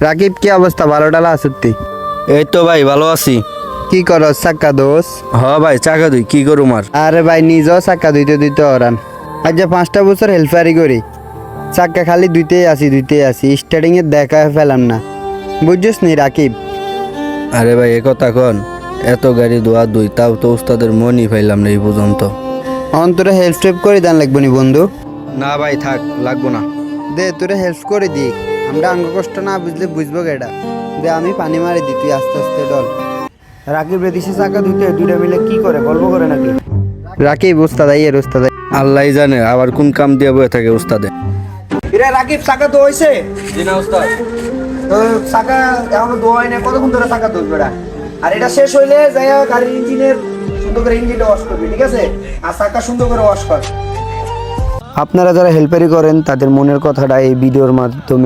রাকিব, কি অবস্থা? ভালো টালা আসুতি? এই তো ভাই ভালো আছি। কি করস চাক্কা দোষ? ভাই চাকা দুই কি করুম আর। আরে ভাই, নিজেও চাক্কা ধুইতে ধুইতে ওরান। আজ যে 5টা বছর হেল্পারি করি, চাক্কা খালি ধুইতেই আসি, স্টার্টিং এর দেখা পেলাম না। বুঝছিস নি রাকিব? আরে ভাই এ কথা কন, এত গাড়ি ধোয়া দুই তাও তো উস্তাদের মনই পাইলাম না এই পর্যন্ত। তোরে হেল্প টেপ করে দেন লাগবো নি বন্ধু? না ভাই থাক, লাগবো না। দে তোরে হেল্প করে দি, আমরা আঙ্গ কষ্ট না বুঝলে বুঝবো কেডা। দে আমি পানি মারি দি, তুই আস্তে আস্তে ডল। রাকিব রে দিছে চাকা ধুইতে, দুইটা মিলে কি করে, গল্প করে নাকি? রাকিব ওস্তাদ আইয়ের ওস্তাদ। আল্লাহ জানে আবার কোন কাম দিয়ে বয়ে থাকে উস্তাদে। এরে রাকিব, চাকা তো হইছে? জি না উস্তাদ। তো চাকা এখনো ধোয়াই না, কতক্ষণ ধরে চাকা ধুইবে? আর এটা শেষ হইলে যাই গাড়ির ইঞ্জিনের সুন্দর করে ইঞ্জিনটা ওয়াশ করবি, ঠিক আছে? আর চাকা সুন্দর করে ওয়াশ কর। আপনারা যারা হেল্পারি করেন তাদের মনের কথাটা এই ভিডিওর মাধ্যমে